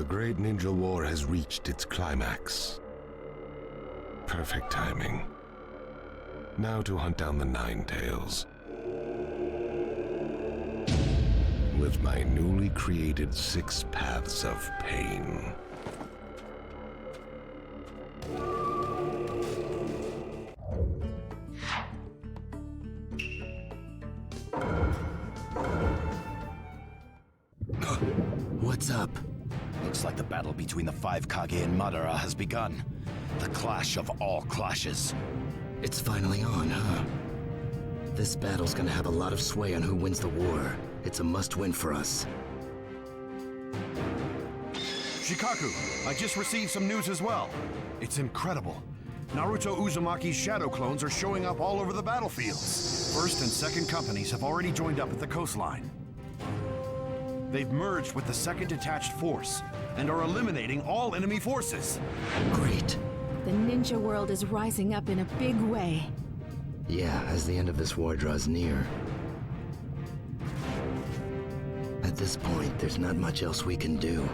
The great ninja war has reached its climax. Perfect timing. Now to hunt down the Nine Tails. With my newly created 6 paths of pain. What's up? Looks like the battle between the 5 Kage and Madara has begun. The clash of all clashes. It's finally on, huh? This battle's gonna have a lot of sway on who wins the war. It's a must-win for us. Shikaku, I just received some news as well. It's incredible. Naruto Uzumaki's shadow clones are showing up all over the battlefields. First and second companies have already joined up at the coastline. They've merged with the second detached force and are eliminating all enemy forces. Great. The ninja world is rising up in a big way. Yeah, as the end of this war draws near. At this point, there's not much else we can do.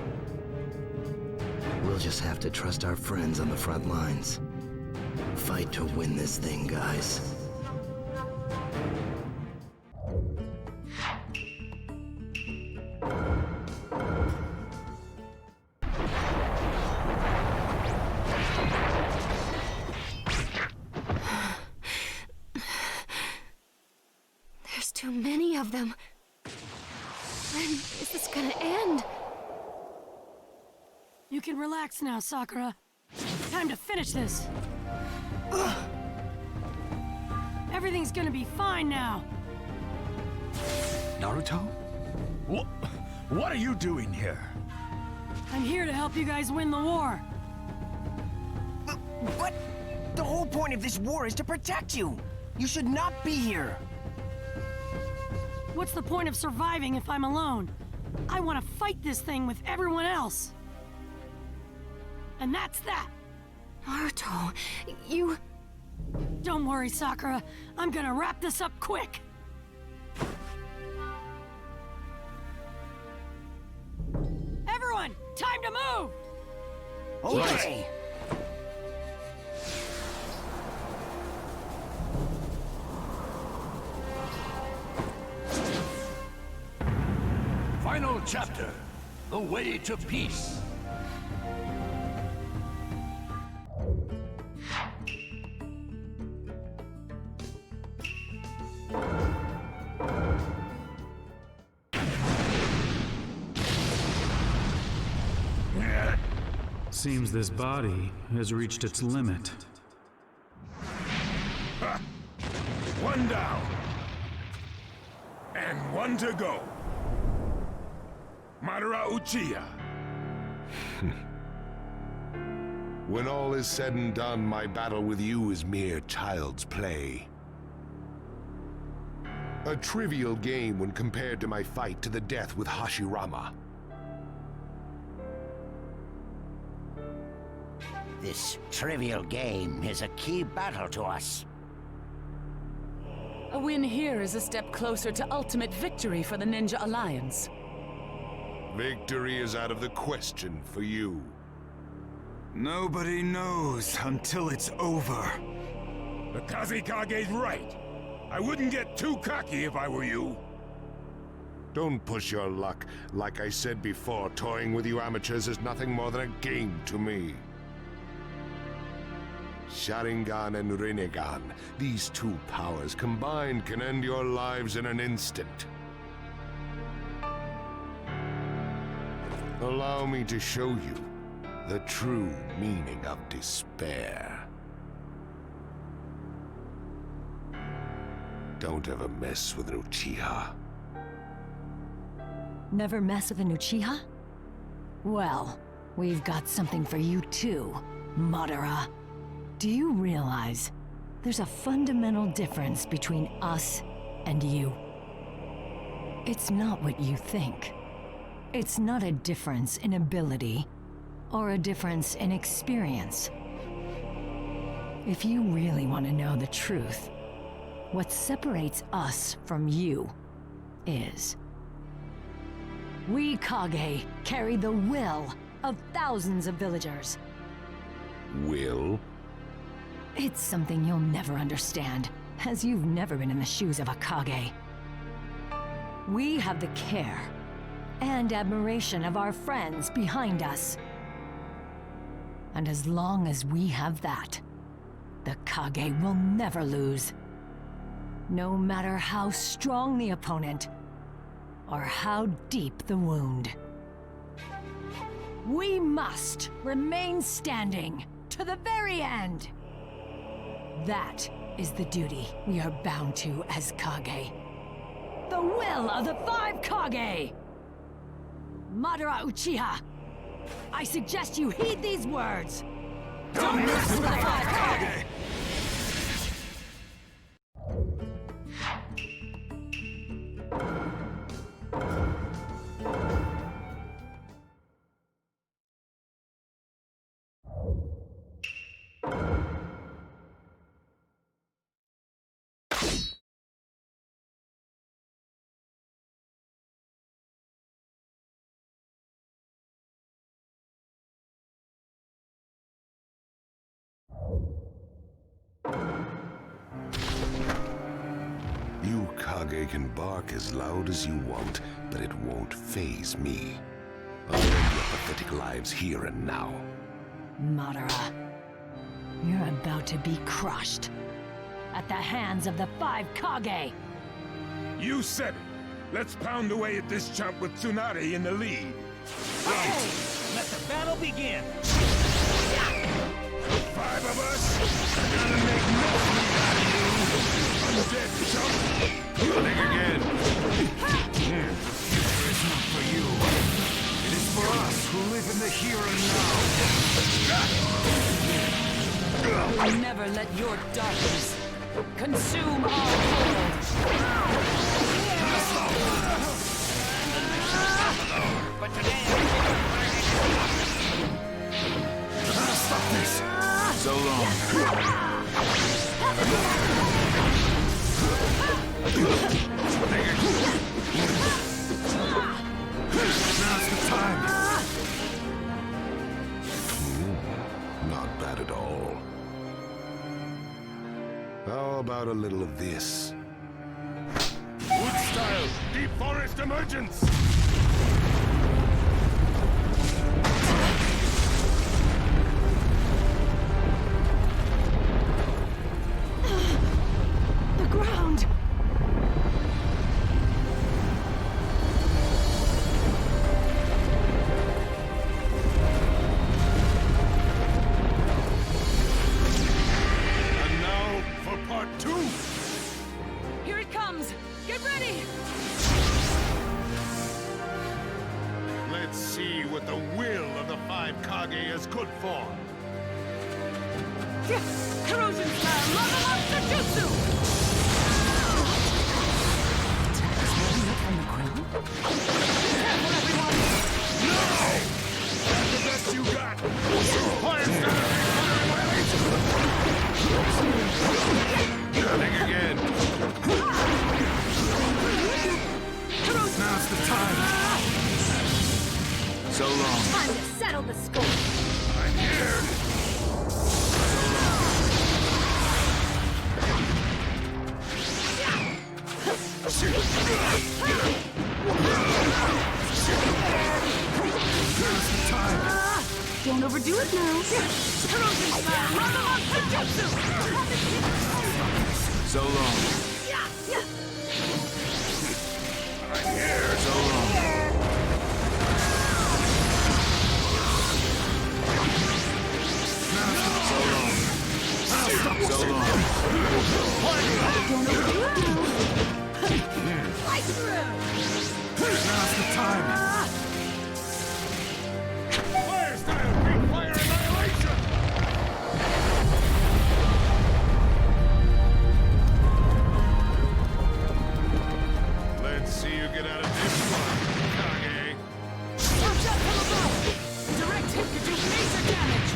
We'll just have to trust our friends on the front lines. Fight to win this thing, guys. There's too many of them. When is this gonna end? You can relax now, Sakura. Time to finish this. Everything's gonna be fine now. Naruto? What are you doing here? I'm here to help you guys win the war. But the whole point of this war is to protect you. You should not be here. What's the point of surviving if I'm alone? I want to fight this thing with everyone else. And that's that. Naruto, you... Don't worry, Sakura. I'm gonna wrap this up quick. Everyone, time to move! Okay. Final chapter, The Way to Peace. Seems this body has reached its limit. Ha! One down. And one to go. Madara Uchiha. When all is said and done, my battle with you is mere child's play. A trivial game when compared to my fight to the death with Hashirama. This trivial game is a key battle to us. A win here is a step closer to ultimate victory for the Ninja Alliance. Victory is out of the question for you. Nobody knows until it's over. The Kazekage's right. I wouldn't get too cocky if I were you. Don't push your luck. Like I said before, toying with you amateurs is nothing more than a game to me. Sharingan and Rinnegan, these 2 powers combined can end your lives in an instant. Allow me to show you the true meaning of despair. Don't ever mess with an Uchiha. Never mess with an Uchiha? Well, we've got something for you too, Madara. Do you realize there's a fundamental difference between us and you? It's not what you think. It's not a difference in ability or a difference in experience. If you really want to know the truth, what separates us from you is we Kage carry the will of thousands of villagers. Will? It's something you'll never understand, as you've never been in the shoes of a Kage. We have the care and admiration of our friends behind us. And as long as we have that, the Kage will never lose. No matter how strong the opponent, or how deep the wound. We must remain standing to the very end. That is the duty we are bound to as Kage. The will of the 5 Kage! Madara Uchiha, I suggest you heed these words. Don't mess with the 5 Kage! You Kage can bark as loud as you want, but it won't faze me. I'll end your pathetic lives here and now. Madara, you're about to be crushed at the hands of the 5 Kage. You said it. Let's pound away at this chump with Tsunade in the lead. Okay, let the battle begin. The 5 of us are gonna make nothing out of you, undead chump. Think again. Future is not for you. It is for us who live in the here and now. You'll never let your darkness consume our world. But today, Stop this! So long. Now's the time. Not bad at all. How about a little of this? Wood style, deep forest emergence. The ground! And now for part 2. Here it comes! Get ready! Let's see what the will of the 5 Kage is good for. Corrosion style lava monster jutsu! Careful, everyone! No! That's the best you got! Fire style! Think again. Now's the time. So long. Time to settle the score! I'm here! Don't overdo it now. Corrosion style lava monster jutsu! So long. I'm here! So long. So long. So long. Don't overdo it now. Right through! Now's the time. Fire style! Big fire annihilation! Let's see you get out of this one, Kage. Watch out from above! Direct hit could do major damage!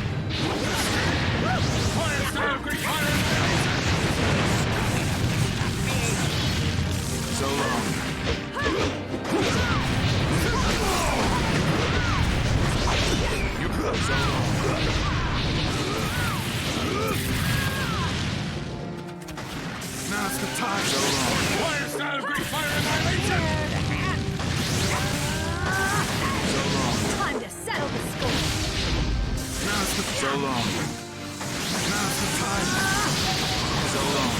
Fire style! Great fire annihilation! So long. Now's the time. So long. Fire style of Great Fire Annihilation! So long. Time to settle the score. Now's the so long. Now's the time. So long.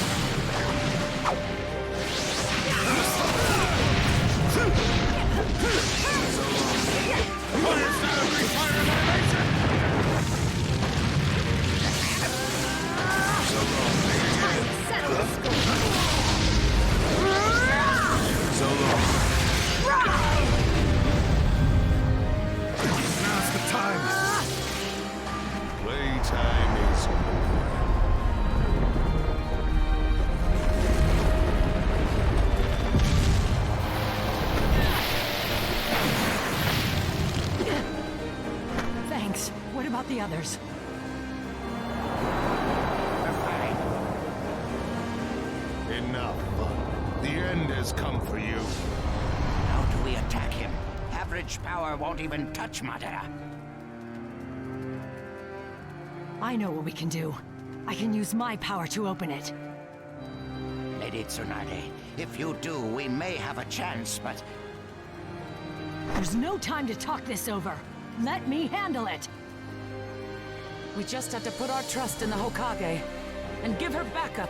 Fire style of Great Fire Annihilation! So long. Time to settle the score. So long. Now's the time. Playtime is over. Thanks. What about the others? Enough. The end has come for you. How do we attack him? Average power won't even touch Madara. I know what we can do. I can use my power to open it. Lady Tsunade, if you do, we may have a chance, but There's no time to talk this over. Let me handle it. We just have to put our trust in the Hokage and give her backup.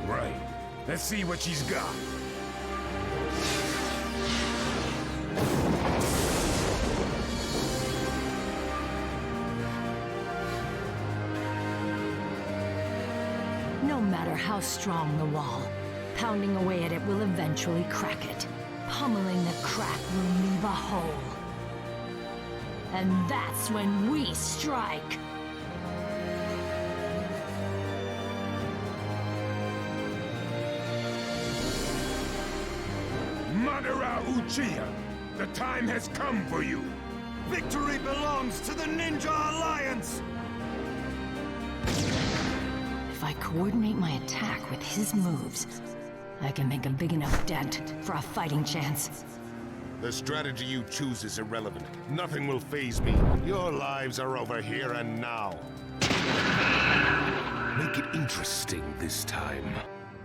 Right. Let's see what she's got. No matter how strong the wall, pounding away at it will eventually crack it. Pummeling the crack will leave a hole. And that's when we strike. Madara Uchiha, the time has come for you. Victory belongs to the Ninja Alliance! If I coordinate my attack with his moves, I can make a big enough dent for a fighting chance. The strategy you choose is irrelevant. Nothing will faze me. Your lives are over here and now. Make it interesting this time.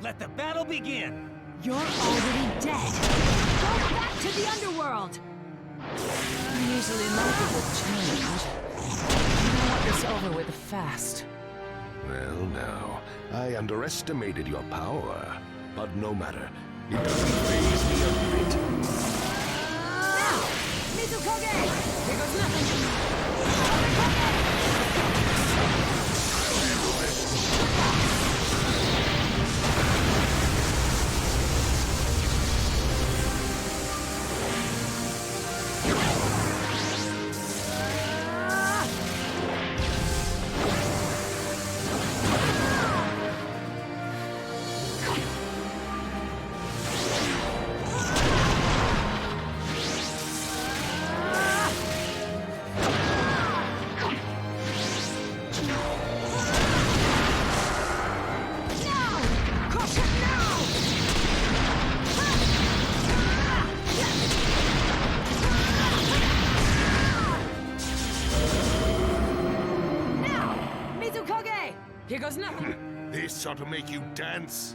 let the battle begin! You're already dead. Go back to the underworld. I usually like a good challenge. I want this over with fast. Well, now, I underestimated your power. But no matter. It doesn't faze me a bit. Now! Mizukage! Here goes nothing. Here goes nothing. This ought to make you dance.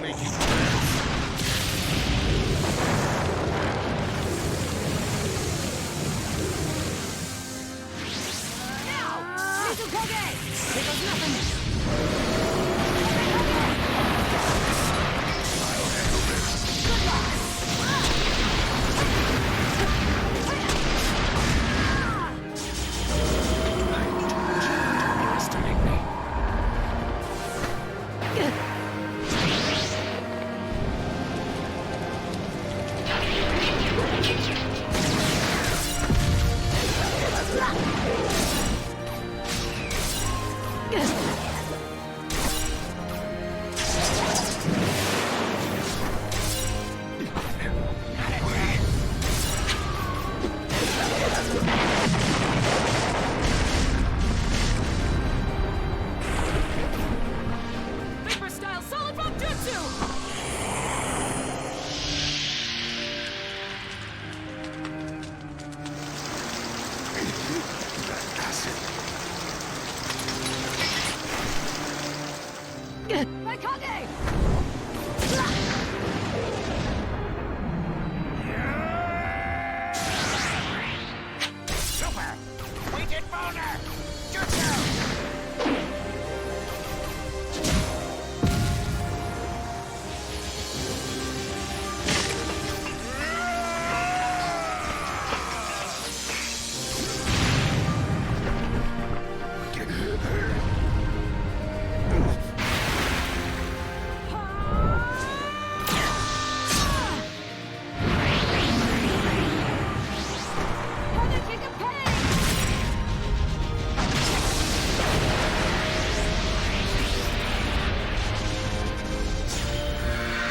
making plans. Here goes nothing! Underestimate me. Vapor style solid rock jutsu! My Kage! Super! Weighted boulder! Jutsu!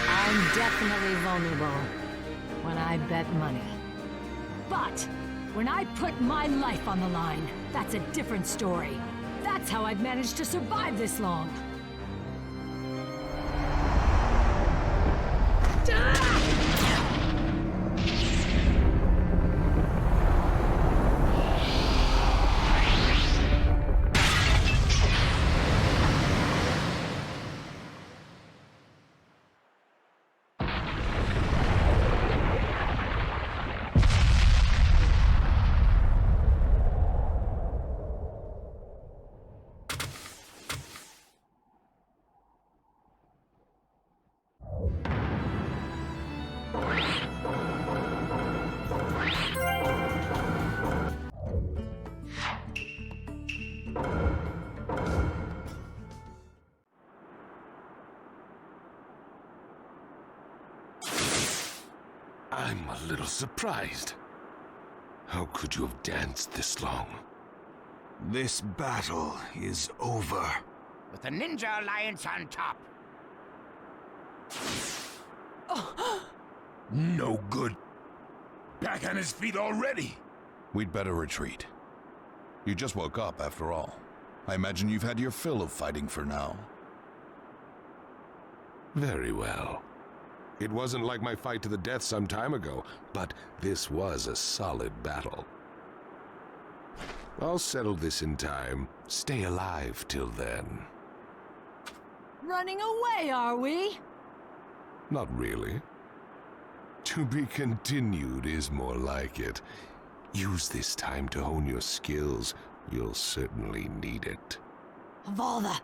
I'm definitely vulnerable when I bet money. But when I put my life on the line, that's a different story. That's how I've managed to survive this long. I'm a little surprised. How could you have danced this long? This battle is over. With the Ninja Alliance on top. No good. Back on his feet already. We'd better retreat. You just woke up, after all. I imagine you've had your fill of fighting for now. Very well. It wasn't like my fight to the death some time ago, but this was a solid battle. I'll settle this in time. Stay alive till then. Running away, are we? Not really. To be continued is more like it. Use this time to hone your skills. You'll certainly need it. Valda!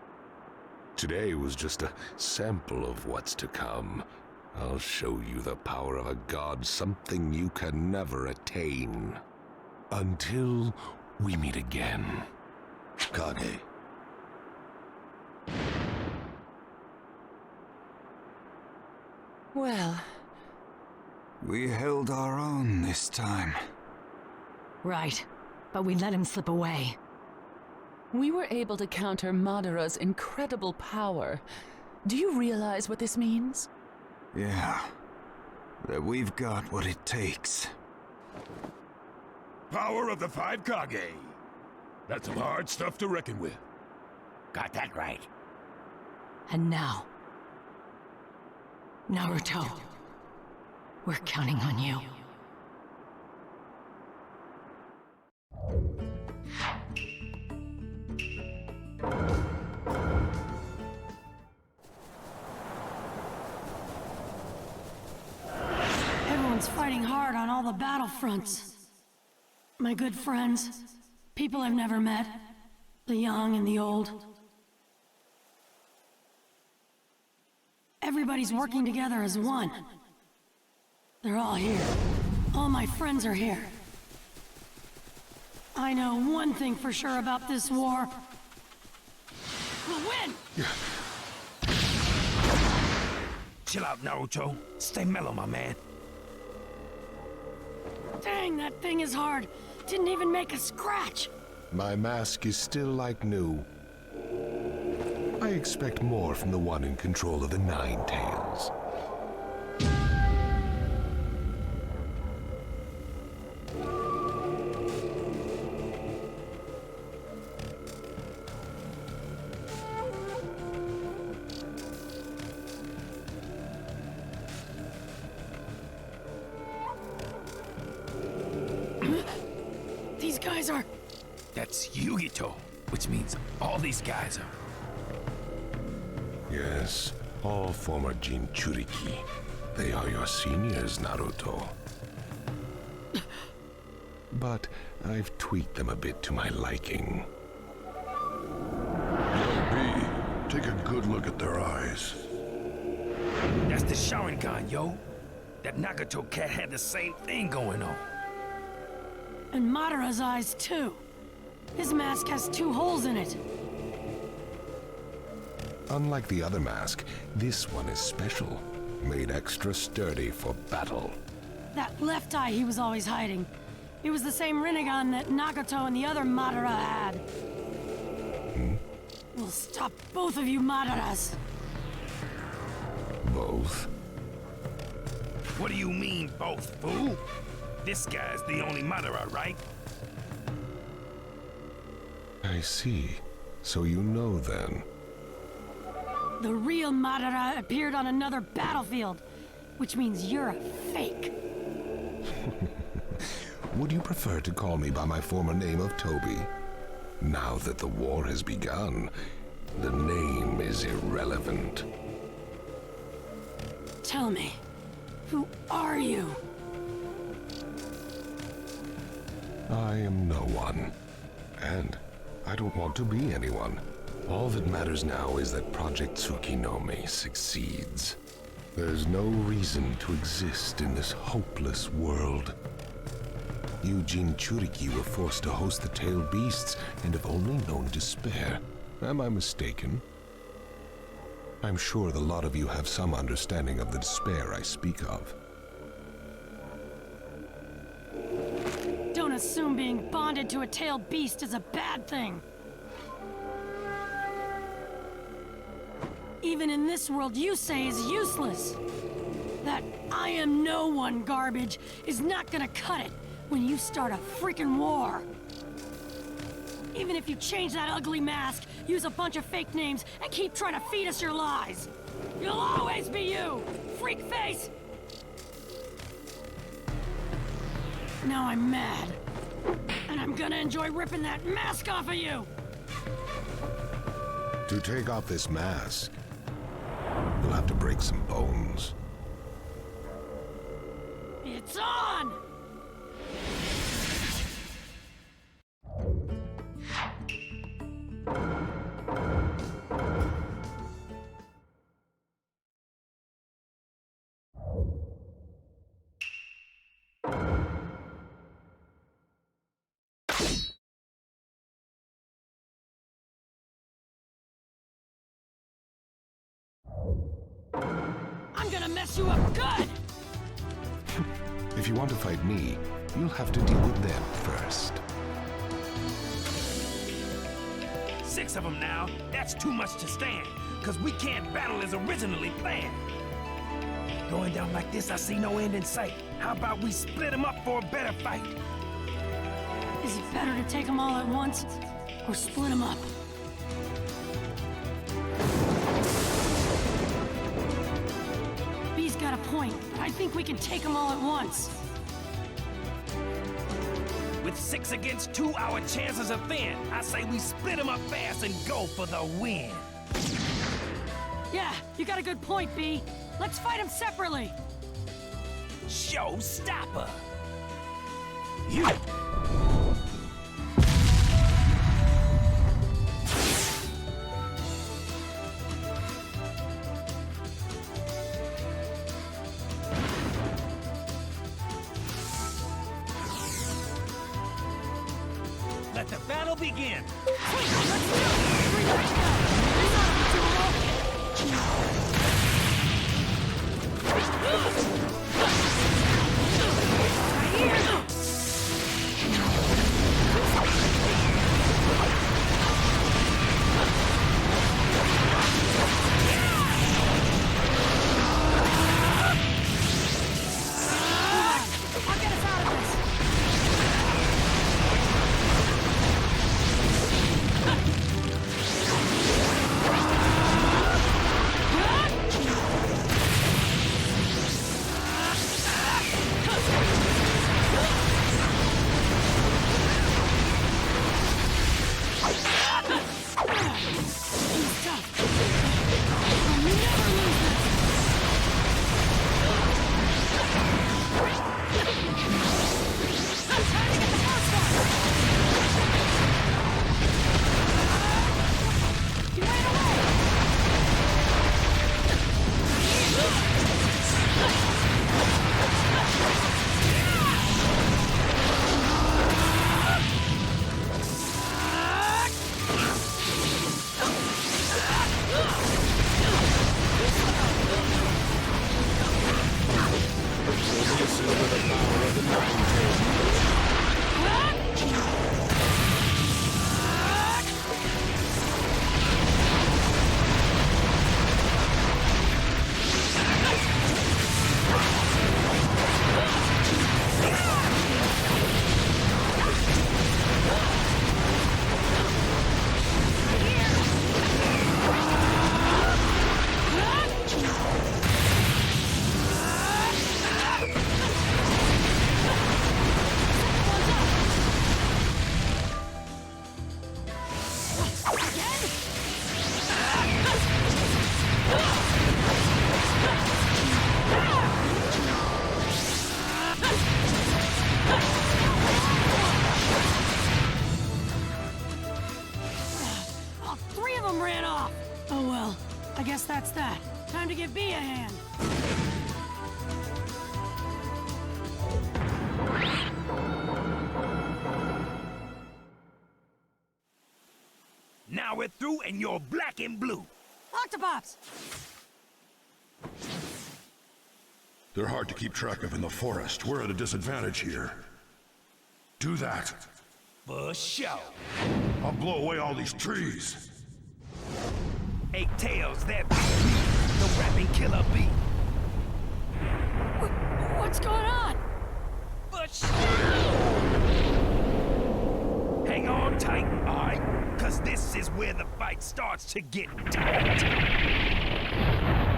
Today was just a sample of what's to come. I'll show you the power of a god, something you can never attain. Until we meet again. Kage. Well, We held our own this time. Right, but we let him slip away. we were able to counter Madara's incredible power. Do you realize what this means? Yeah. That we've got what it takes. Power of the 5 Kage. That's some hard stuff to reckon with. Got that right. And now, Naruto, we're counting on you. fighting hard on all the battlefronts. My good friends, people I've never met, the young and the old. Everybody's working together as one. They're all here. All my friends are here. I know one thing for sure about this war. We'll win! Chill out, Naruto. Stay mellow, my man. Dang, that thing is hard. Didn't even make a scratch. My mask is still like new. I expect more from the one in control of the Nine Tails. These guys are... That's Yugito, which means all these guys are... Yes, all former Jinchuriki. They are your seniors, Naruto. But I've tweaked them a bit to my liking. Yo, B, take a good look at their eyes. That's the Sharingan, yo. That Nagato cat had the same thing going on. And Madara's eyes, too. His mask has 2 holes in it. Unlike the other mask, this one is special. Made extra sturdy for battle. That left eye he was always hiding. It was the same Rinnegan that Nagato and the other Madara had. We'll stop both of you Madaras. Both? What do you mean, both, fool? This guy's the only Madara, right? I see. So you know then. The real Madara appeared on another battlefield, which means you're a fake. Would you prefer to call me by my former name of Toby? Now that the war has begun, the name is irrelevant. Tell me, who are you? I am no one. And I don't want to be anyone. All that matters now is that Project Tsukinome succeeds. There's no reason to exist in this hopeless world. You Jinchuriki were forced to host the tailed beasts and have only known despair. Am I mistaken? I'm sure the lot of you have some understanding of the despair I speak of. Don't assume being bonded to a tailed beast is a bad thing. Even in this world you say is useless. That I am no one garbage is not gonna cut it when you start a freaking war. Even if you change that ugly mask, use a bunch of fake names, and keep trying to feed us your lies, you'll always be you, freak face! Now I'm mad. And I'm gonna enjoy ripping that mask off of you! To take off this mask, you'll have to break some bones. It's on! I'm gonna mess you up good! If you want to fight me, you'll have to deal with them first. 6 of them now, that's too much to stand, because we can't battle as originally planned. Going down like this, I see no end in sight. How about we split them up for a better fight? Is it better to take them all at once, or split them up? B's got a point, but I think we can take them all at once. With 6 against 2, our chances are thin. I say we split them up fast and go for the win. Yeah, you got a good point, B. Let's fight them separately. Showstopper! You! Let the battle begin! I guess that's that. Time to give B a hand. Now we're through and you're black and blue. Octopops! They're hard to keep track of in the forest. We're at a disadvantage here. Do that. For sure. I'll blow away all these trees. Eight tails, that be the rapping killer bee. What's going on? For sure. Hang on tight, alright? Cause this is where the fight starts to get tight.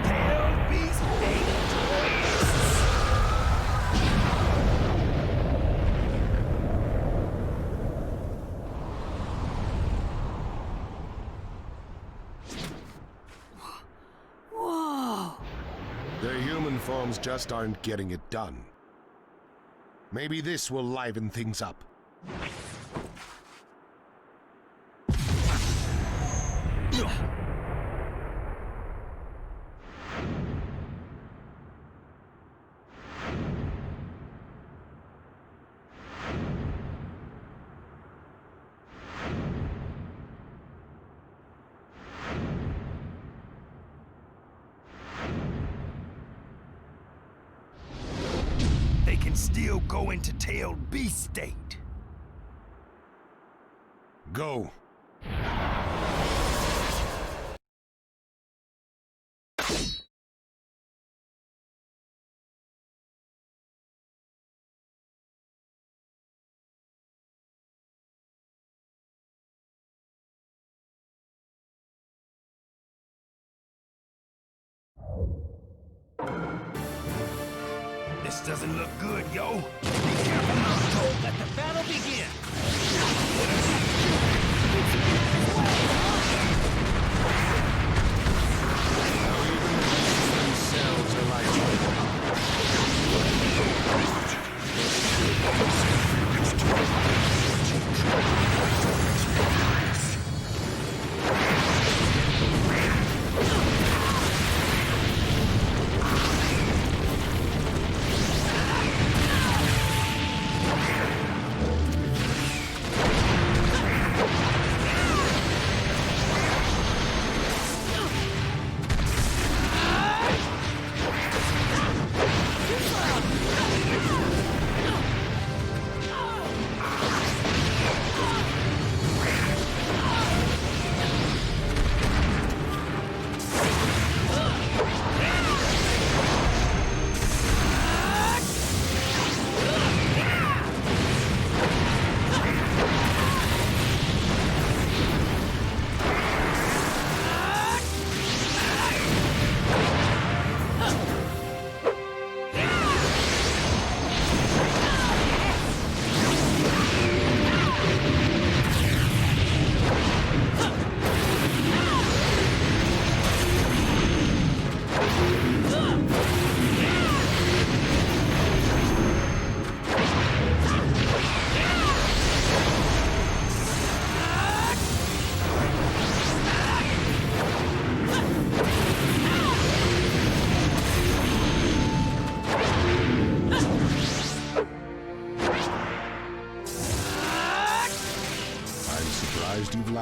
Tails, beast, eight. Their human forms just aren't getting it done. Maybe this will liven things up. Still go into tailed beast state. Go. This doesn't look good, yo. Be careful, Naruto. Let the battle begin. Now even the beasts themselves are like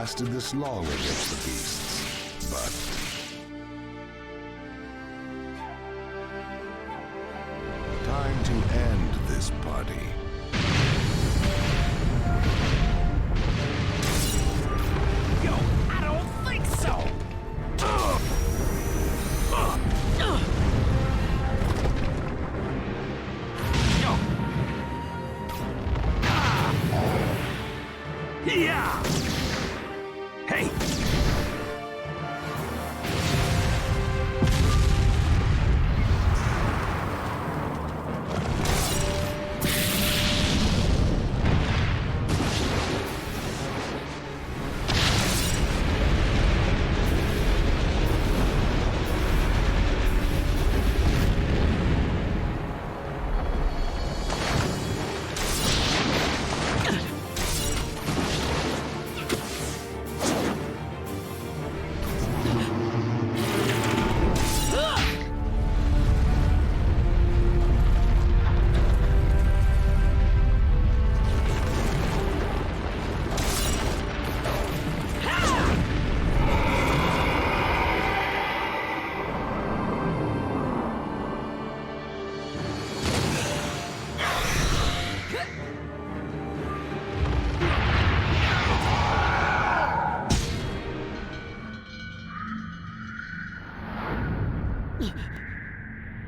lasted this long against the beasts, but... time to end this party. Yo, I don't think so! Yo! Yeah! Hey!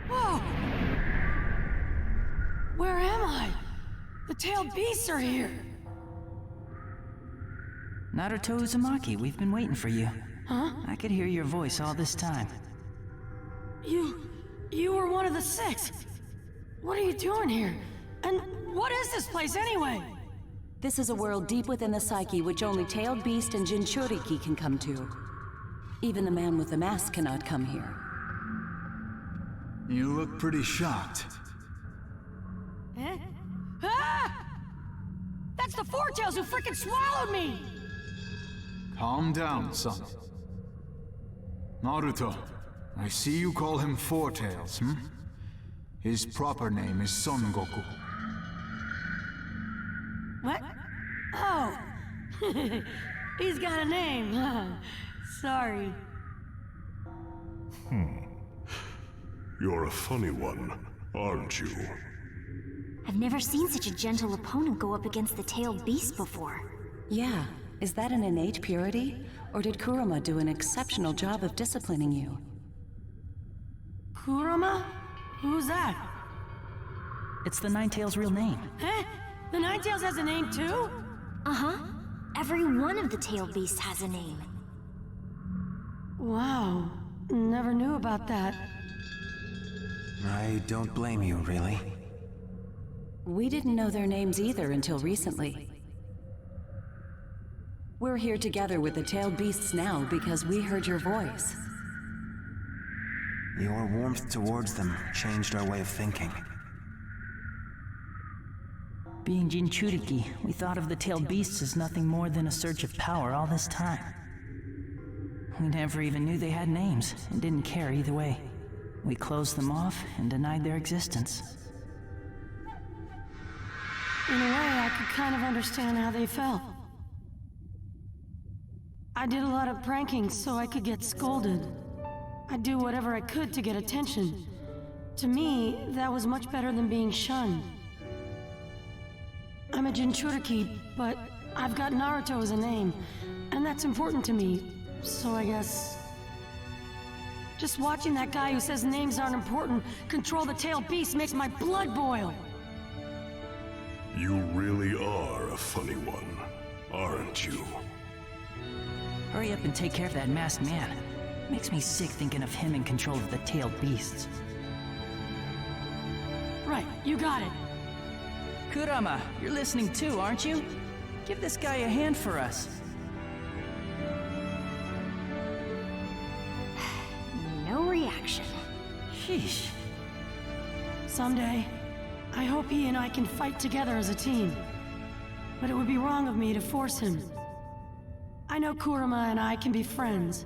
Whoa! Where am I? The tailed beasts are here! Naruto Uzumaki, we've been waiting for you. Huh? I could hear your voice all this time. You were one of the 6. What are you doing here? And what is this place anyway? This is a world deep within the psyche which only tailed beast and Jinchuriki can come to. Even the man with the mask cannot come here. You look pretty shocked. Eh? Ah! That's the Fourtails who frickin' swallowed me! Calm down, son. Naruto, I see you call him Fourtails, hmm? His proper name is Son Goku. What? Oh! He's got a name. Sorry. You're a funny one, aren't you? I've never seen such a gentle opponent go up against the tailed beast before. Yeah, is that an innate purity? Or did Kurama do an exceptional job of disciplining you? Kurama? Who's that? It's the Ninetales' real name. Eh? The Ninetales has a name too? Uh-huh. Every one of the tailed beasts has a name. Wow. Never knew about that. I don't blame you, really. We didn't know their names either until recently. We're here together with the tailed beasts now because we heard your voice. Your warmth towards them changed our way of thinking. Being Jinchuriki, we thought of the tailed beasts as nothing more than a search of power all this time. We never even knew they had names, and didn't care either way. We closed them off and denied their existence. In a way, I could kind of understand how they felt. I did a lot of pranking so I could get scolded. I'd do whatever I could to get attention. To me, that was much better than being shunned. I'm a Jinchuriki, but I've got Naruto as a name, and that's important to me, so I guess... Just watching that guy who says names aren't important control the tailed beast makes my blood boil! You really are a funny one, aren't you? Hurry up and take care of that masked man. Makes me sick thinking of him in control of the tailed beasts. Right, you got it. Kurama, you're listening too, aren't you? Give this guy a hand for us. No reaction. Sheesh. Someday, I hope he and I can fight together as a team. But it would be wrong of me to force him. I know Kurama and I can be friends.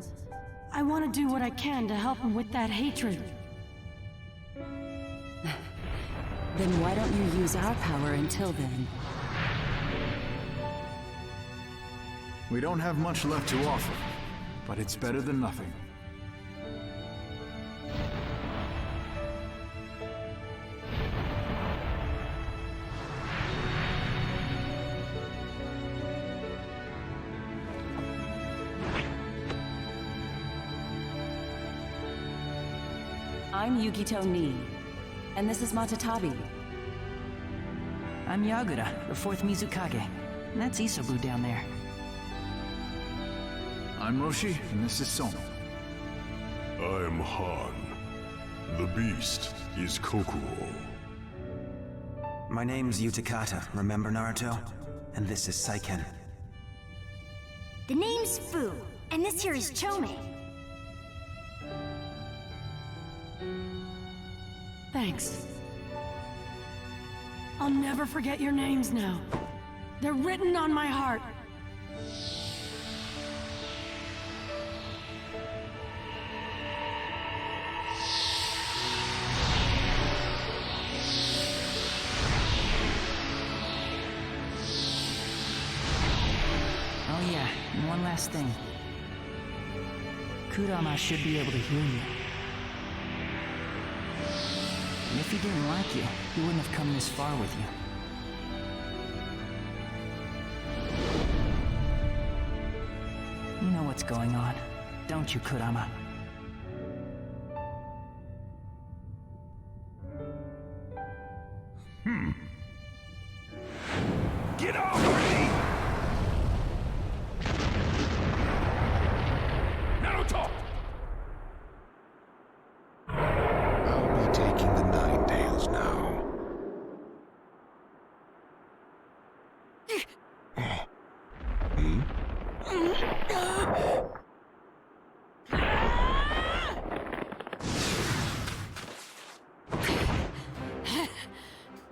I want to do what I can to help him with that hatred. Then why don't you use our power until then? We don't have much left to offer, but it's better than nothing. I'm Yukito Nii, and this is Matatabi. I'm Yagura, the 4th Mizukage. And that's Isobu down there. I'm Roshi, and this is Sono. I'm Han. The beast is Kokuo. My name's Utakata, remember Naruto? And this is Saiken. The name's Fu, and this here is Chome. Thanks. I'll never forget your names now. They're written on my heart. Oh yeah, and one last thing. Kurama should be able to hear you. And if he didn't like you, he wouldn't have come this far with you. You know what's going on, don't you, Kurama? Get off me! Naruto! I'll be taking the Nine Tails now.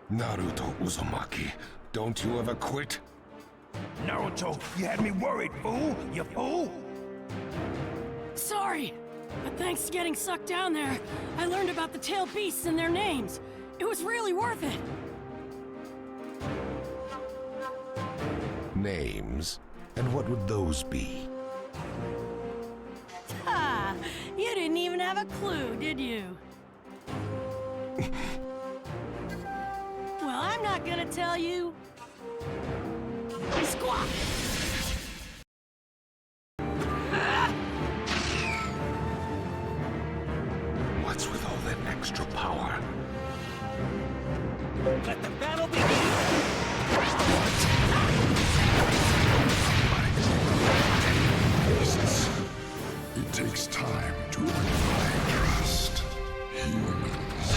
Naruto Uzumaki, don't you ever quit? Naruto, you had me worried, fool! You fool! Sorry, but thanks to getting sucked down there, I learned about the tailed beasts and their names. It was really worth it. Names? And what would those be? Ha! You didn't even have a clue, did you? Well, I'm not gonna tell you. Squawk! What's with all that extra power? Let the battle begin! It takes time to earn my trust. Humans.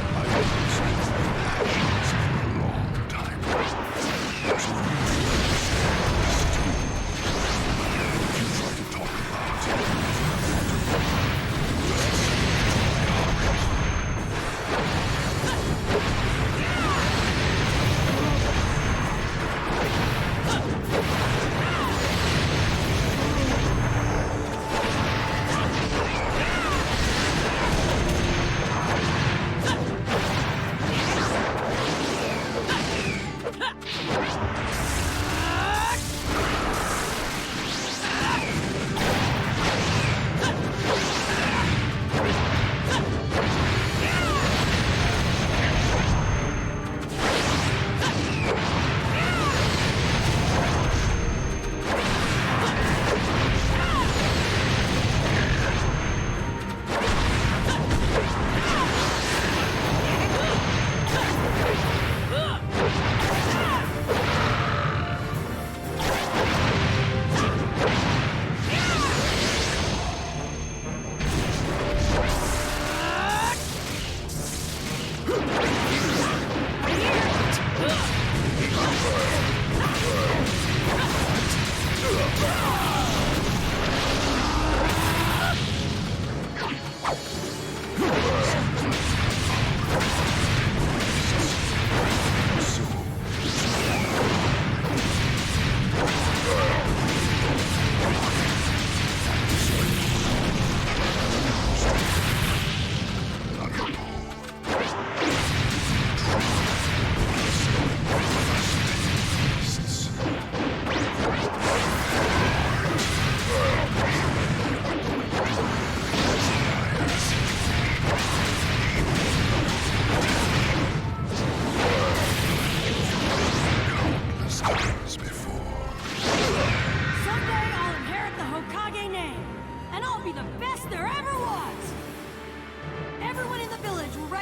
I have listened to their actions for a long time. If you try to talk about it,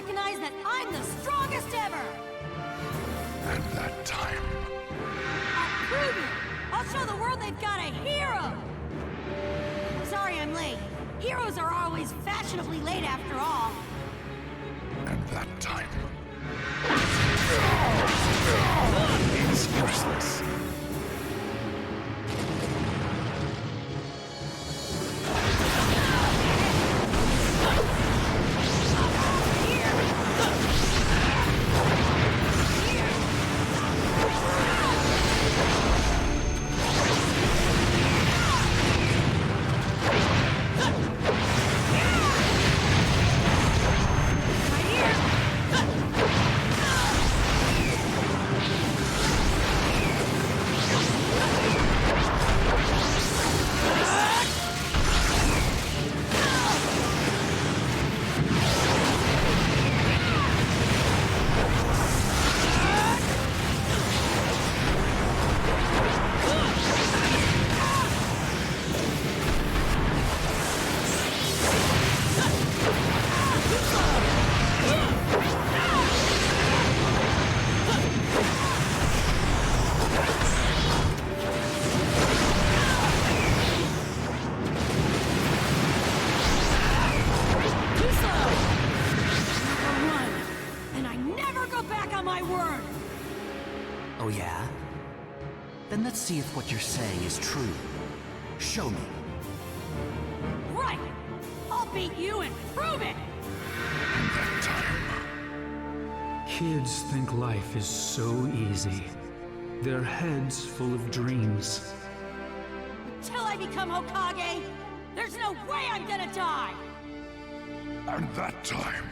recognize that I'm the strongest ever! And that time. I'll prove it! I'll show the world they've got a hero! Sorry I'm late. Heroes are always fashionably late after all. And that time. It's useless. Oh yeah? Then let's see if what you're saying is true. Show me. Right! I'll beat you and prove it! Kids think life is so easy. Their heads full of dreams. Until I become Hokage, there's no way I'm gonna die! And that time.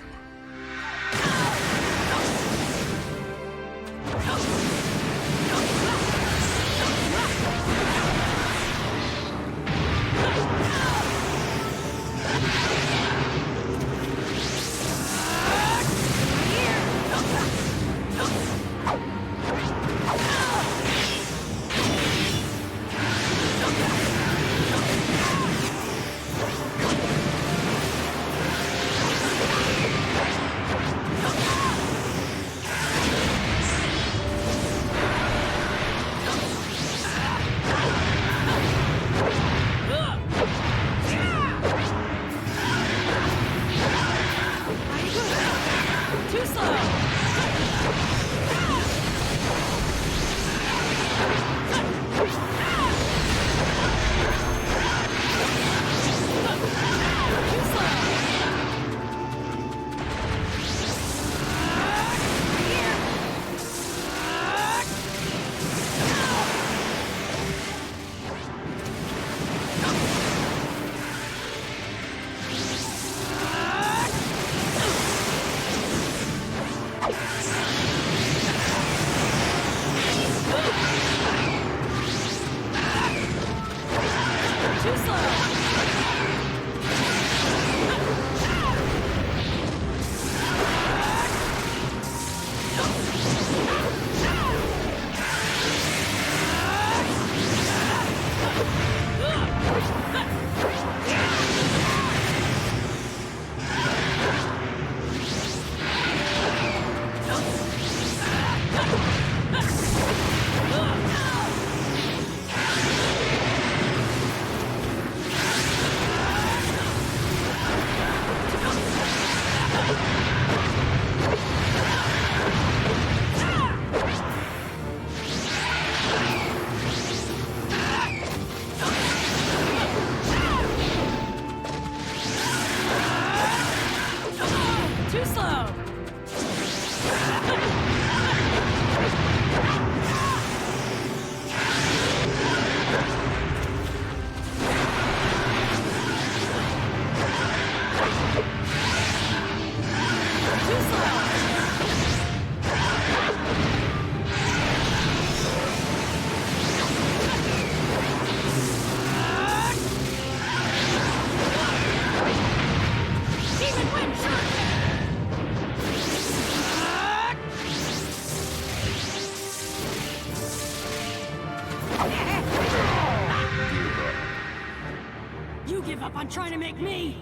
You give up on trying to make me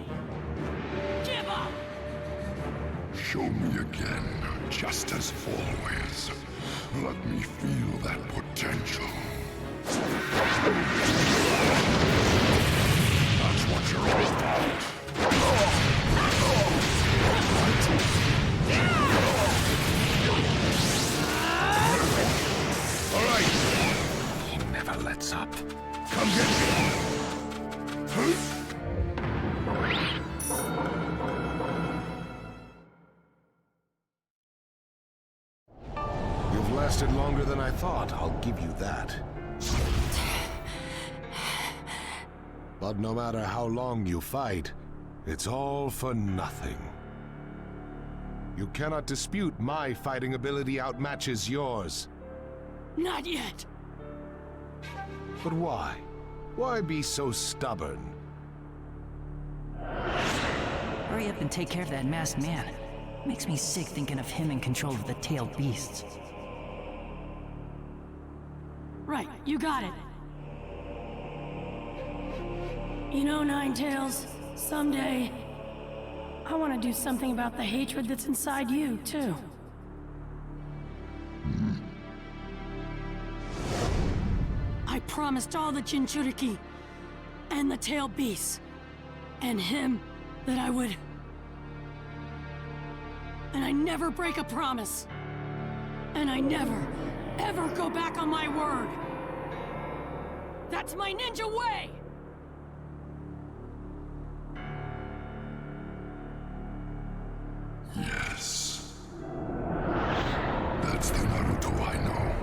give up! Show me again, just as always. Let me feel that potential. That's what you're all about. All right. He never lets up. Come get me. You've lasted longer than I thought, I'll give you that. But no matter how long you fight, it's all for nothing. You cannot dispute my fighting ability outmatches yours. Not yet. But why? Why be so stubborn? Hurry up and take care of that masked man. Makes me sick thinking of him in control of the tailed beasts. Right, you got it. You know, Ninetails, someday, I want to do something about the hatred that's inside you, too. I promised all the Jinchuriki, and the tailed beasts, and him that I would... And I never break a promise. And I never, ever go back on my word. That's my ninja way! Yes. That's the Naruto I know.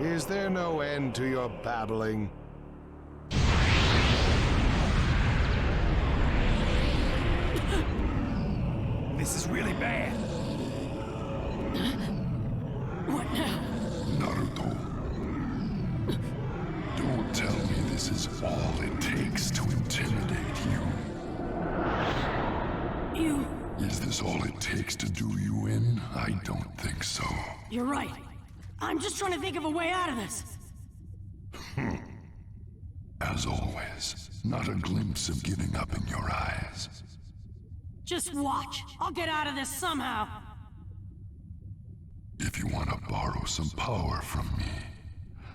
Is there no end to your babbling? This is really bad. What now? Naruto. Don't tell me this is all it takes to intimidate you. You... Is this all it takes to do you in? I don't think so. You're right. I'm just trying to think of a way out of this. As always, not a glimpse of giving up in your eyes. Just watch. I'll get out of this somehow. If you want to borrow some power from me,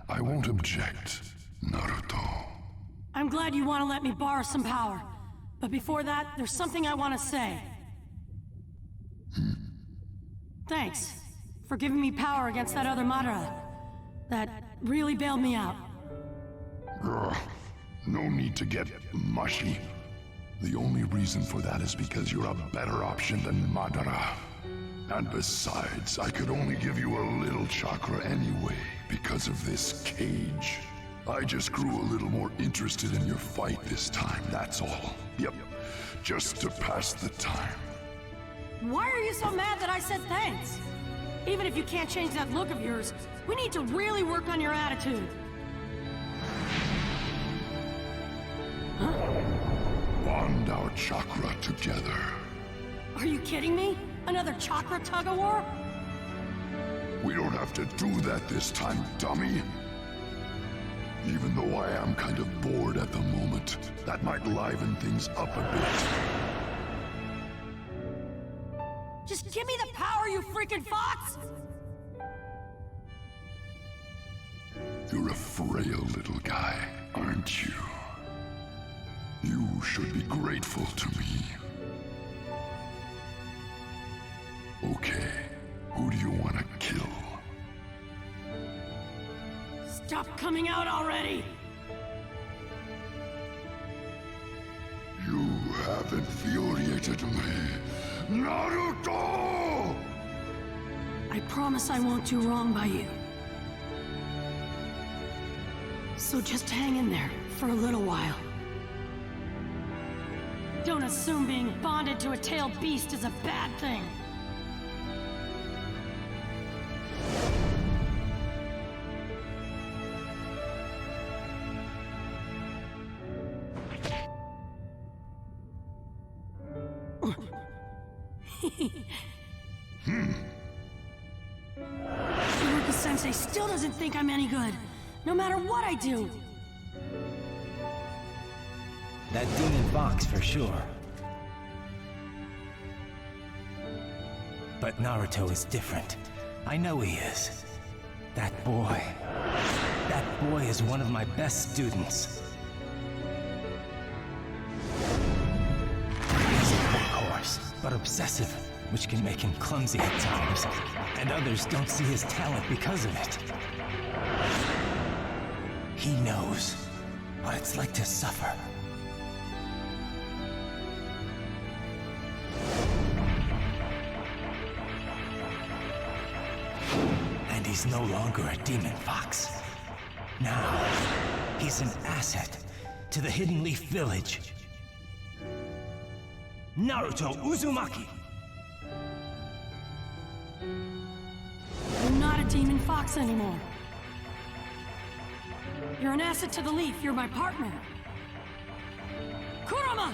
I won't object, Naruto. I'm glad you want to let me borrow some power. But before that, there's something I want to say. Thanks for giving me power against that other Madara. That really bailed me out. Ugh, no need to get mushy. The only reason for that is because you're a better option than Madara. And besides, I could only give you a little chakra anyway, because of this cage. I just grew a little more interested in your fight this time, that's all. Yep, just to pass the time. Why are you so mad that I said thanks? Even if you can't change that look of yours, we need to really work on your attitude. Bond our chakra together. Are you kidding me? Another chakra tug-of-war? We don't have to do that this time, dummy. Even though I am kind of bored at the moment, that might liven things up a bit. Just give me the power, you freaking fox! You're a frail little guy, aren't you? You should be grateful to me. Okay, who do you want to kill? Stop coming out already! You have infuriated me, Naruto! I promise I won't do wrong by you. So just hang in there for a little while. Don't assume being bonded to a tailed beast is a bad thing. Naruto-sensei still doesn't think I'm any good, no matter what I do. That demon fox for sure. But Naruto is different. I know he is. That boy is one of my best students. He's a workhorse, but obsessive, which can make him clumsy at times. And others don't see his talent because of it. He knows what it's like to suffer. And he's no longer a demon fox. Now, he's an asset to the Hidden Leaf Village. Naruto Uzumaki! You're not a demon fox anymore. You're an asset to the Leaf. You're my partner. Kurama!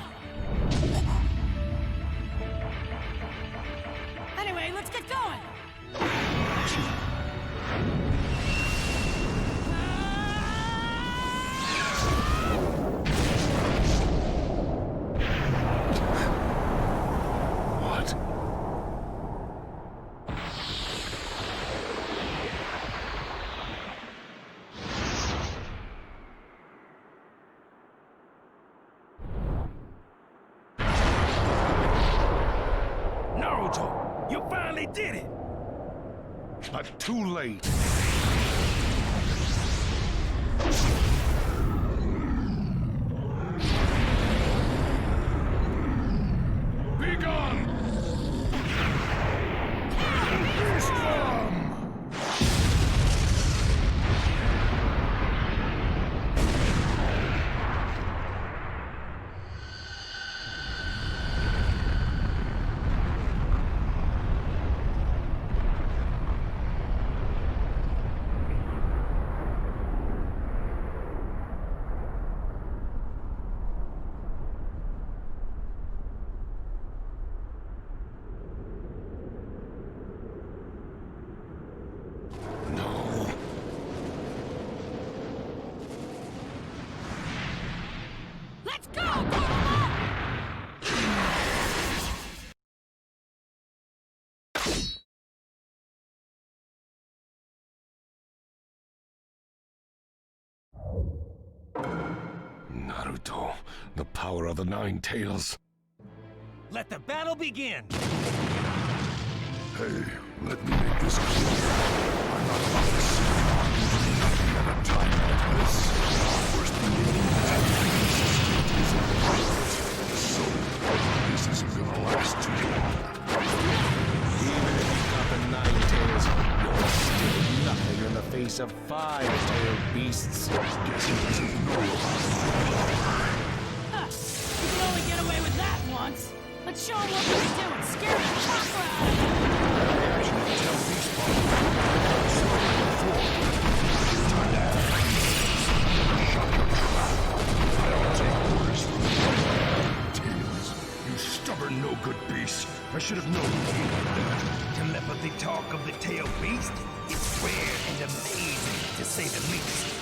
Anyway, let's get going! What? Naruto, you finally did it! But too late. Be gone! Beast form! Let's go, Kurama! Naruto, the power of the Nine Tails. Let the battle begin! Hey, let me make this clear. I'm not about to sit around doing nothing at a time like this. First thing you need is a so, this isn't gonna last too long. Even if you got the Nine Tails, you're still nothing in the face of five-tailed beasts. Guess he doesn't know about my power. Huh. You can only get away with that once. Let's show him what we can do and scare the chakra out of him. Reaction to tell beast power. Before, time to act. Shut your trap. I don't take orders from you. Tails, you stubborn no-good beast. I should have known you'd be like that. Telepathy talk of the tail beast? It's rare and amazing, to say the least.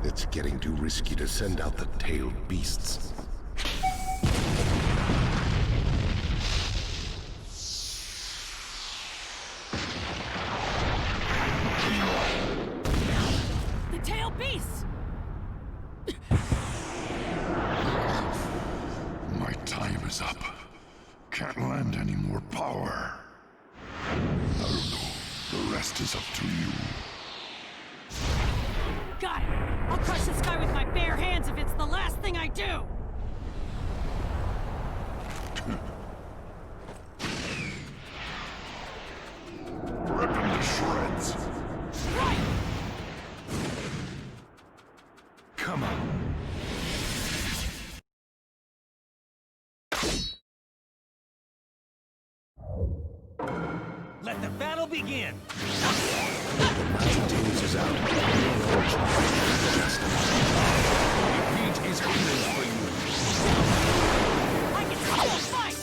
It's getting too risky to send out the tailed beasts. The tailed beasts! My time is up. Can't lend any more power. Naruto, the rest is up to you. Got it! I'll crush this guy with my bare hands if it's the last thing I do! Rip him to shreds! Right! Come on. Let the battle begin! Mountains is out. Defeat is coming for you. I can still fight!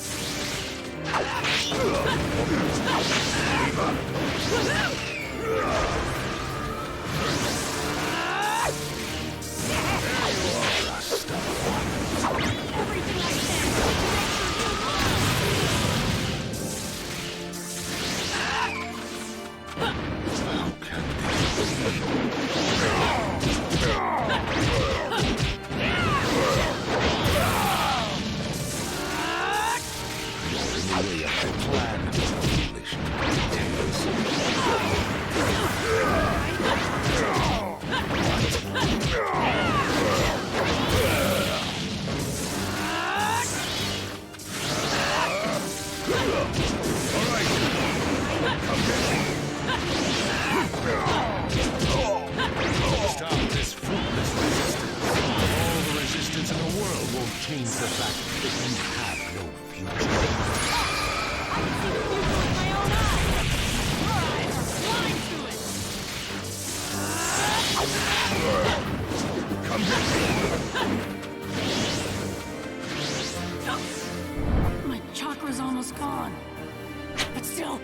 Everything I said to make sure you Stop this fruitless resistance. All the resistance in the world won't change the fact that you have no future. I can see the future with my own eyes! Your eyes are blind to it! Come here! My chakra's almost gone. But still...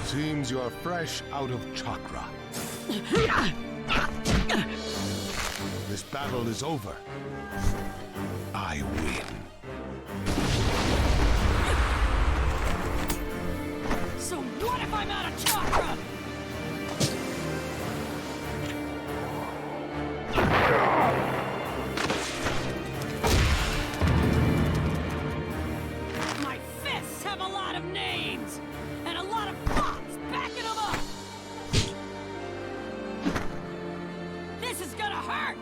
Seems you're fresh out of chakra. This battle is over. I win. So what if I'm out of chakra? My fists have a lot of names! And a lot of pops backing them up! This is gonna hurt!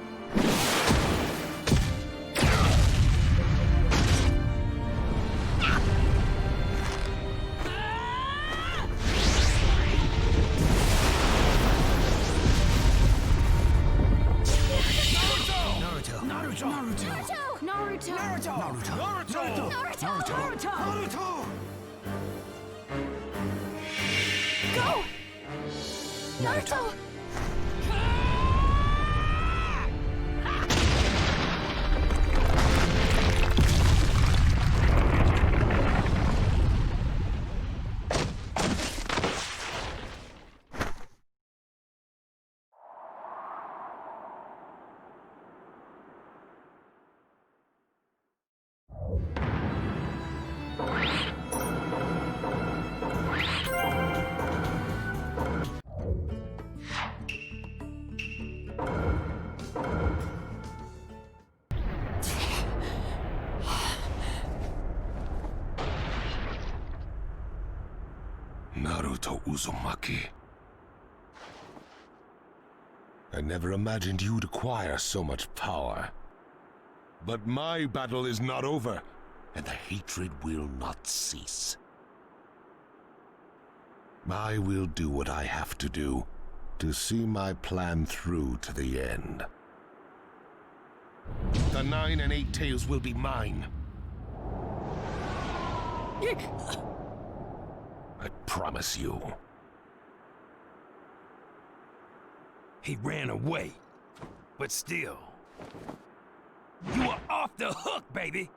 Naruto! Go! Naruto! Naruto Uzumaki. I never imagined you'd acquire so much power. But my battle is not over, and the hatred will not cease. I will do what I have to do to see my plan through to the end. The 9 and 8 tails will be mine. I promise you. He ran away, but still, you are off the hook, baby!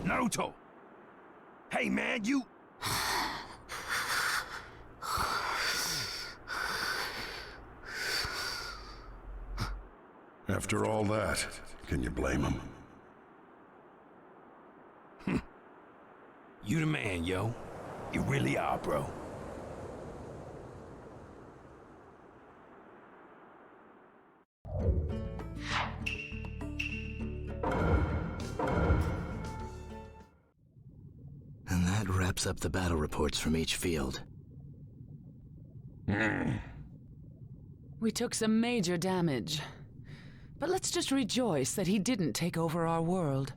Naruto! Hey man, you... After all that, can you blame him? You the man, yo. You really are, bro. And that wraps up the battle reports from each field. We took some major damage. But let's just rejoice that he didn't take over our world.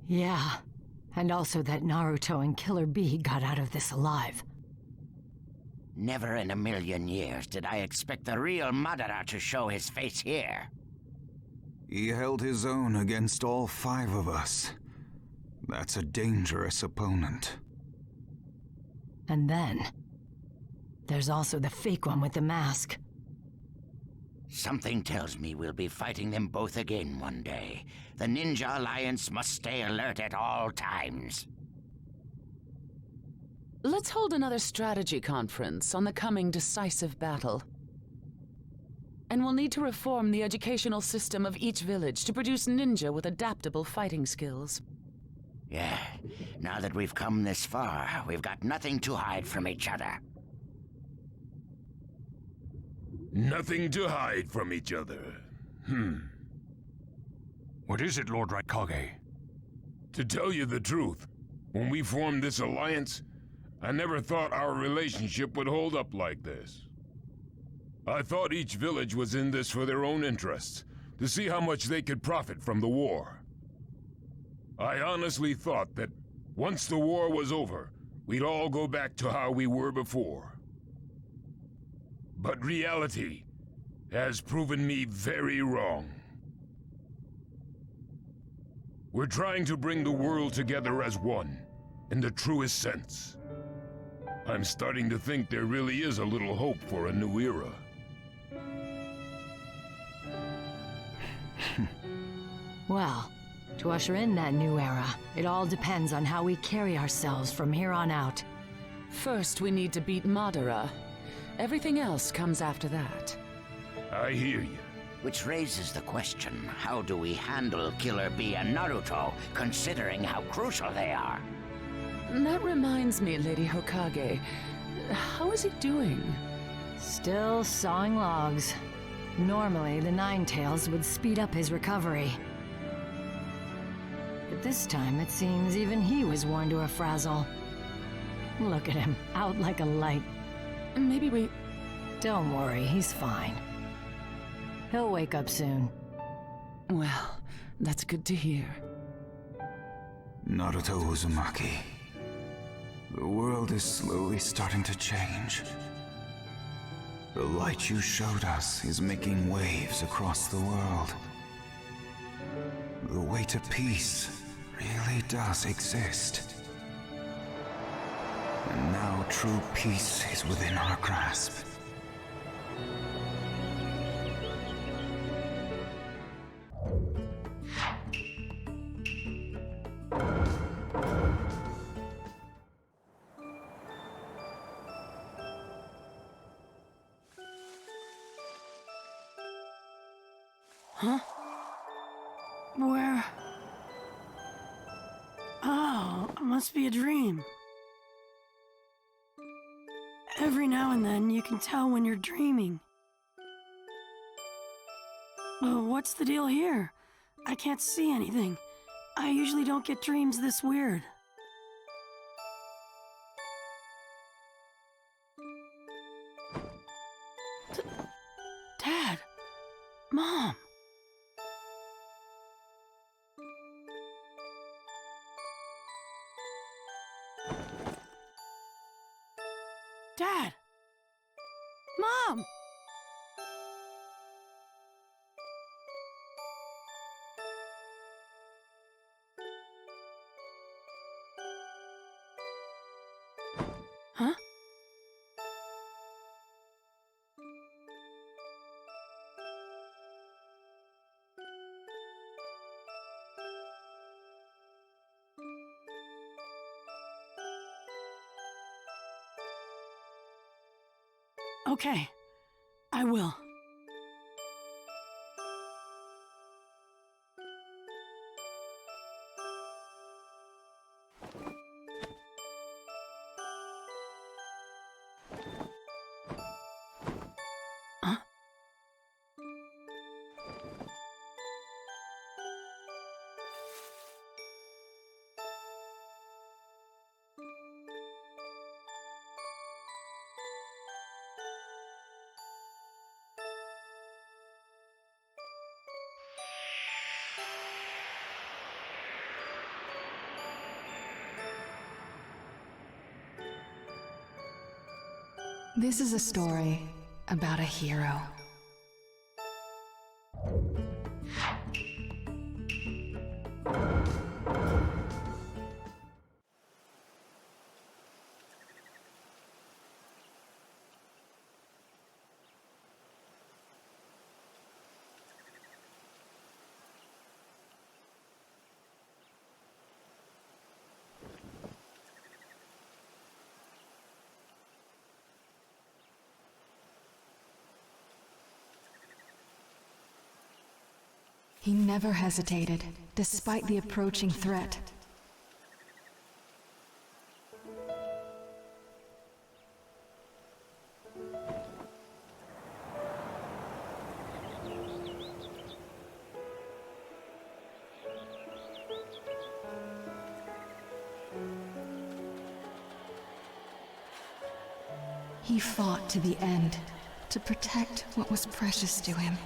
Yeah, and also that Naruto and Killer Bee got out of this alive. Never in a million years did I expect the real Madara to show his face here. He held his own against all 5 of us. That's a dangerous opponent. And then, there's also the fake one with the mask. Something tells me we'll be fighting them both again one day. The Ninja Alliance must stay alert at all times. Let's hold another strategy conference on the coming decisive battle. And we'll need to reform the educational system of each village to produce ninja with adaptable fighting skills. Yeah, now that we've come this far, we've got nothing to hide from each other. Nothing to hide from each other. What is it, Lord Raikage? To tell you the truth, when we formed this alliance, I never thought our relationship would hold up like this. I thought each village was in this for their own interests, to see how much they could profit from the war. I honestly thought that once the war was over, we'd all go back to how we were before. But reality has proven me very wrong. We're trying to bring the world together as one, in the truest sense. I'm starting to think there really is a little hope for a new era. Well, to usher in that new era, it all depends on how we carry ourselves from here on out. First, we need to beat Madara. Everything else comes after that. I hear you. Which raises the question, how do we handle Killer Bee and Naruto, considering how crucial they are? That reminds me, Lady Hokage. How is he doing? Still sawing logs. Normally, the Nine Tails would speed up his recovery. But this time, it seems even he was worn to a frazzle. Look at him, out like a light. Maybe we... Don't worry, he's fine. He'll wake up soon. Well, that's good to hear. Naruto Uzumaki. The world is slowly starting to change. The light you showed us is making waves across the world. The way to peace really does exist. And now true peace is within our grasp. Huh? Where? Oh, it must be a dream. Every now and then, you can tell when you're dreaming. What's the deal here? I can't see anything. I usually don't get dreams this weird. Dad! Mom! Dad! Mom! Huh? Okay, I will. Huh? This is a story about a hero. He never hesitated, despite the approaching threat. He fought to the end, to protect what was precious to him.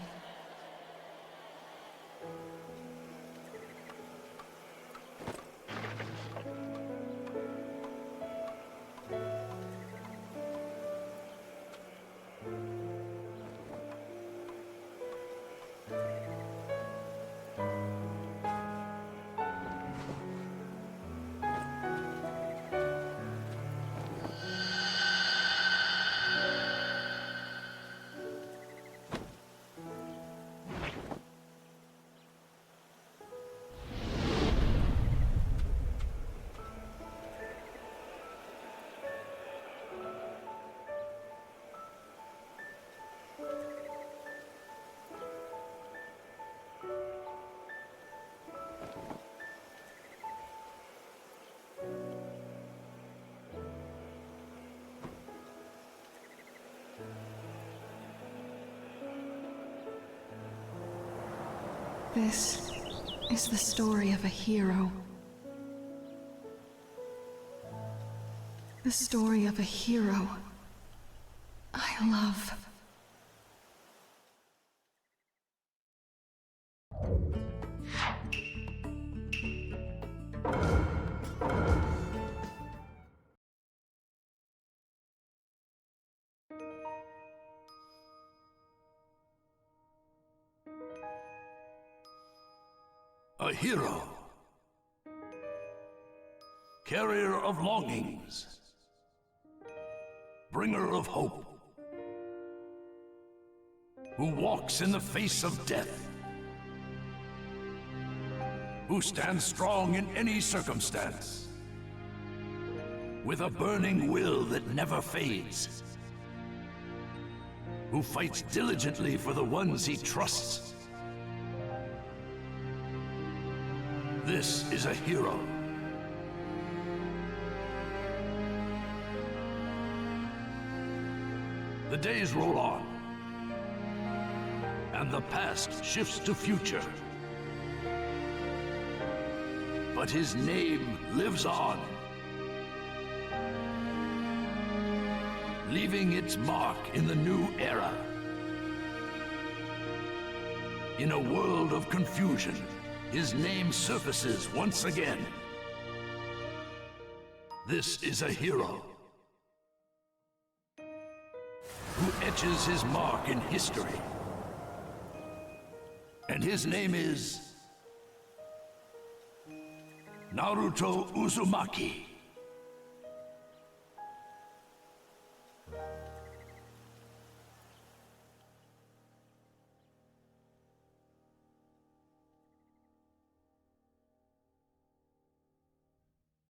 This is the story of a hero. The story of a hero I love. A hero. Carrier of longings. Bringer of hope. Who walks in the face of death. Who stands strong in any circumstance. With a burning will that never fades. Who fights diligently for the ones he trusts. This is a hero. The days roll on, and the past shifts to future. but his name lives on, leaving its mark in the new era. In a world of confusion, his name surfaces once again. This is a hero who etches his mark in history. And his name is Naruto Uzumaki.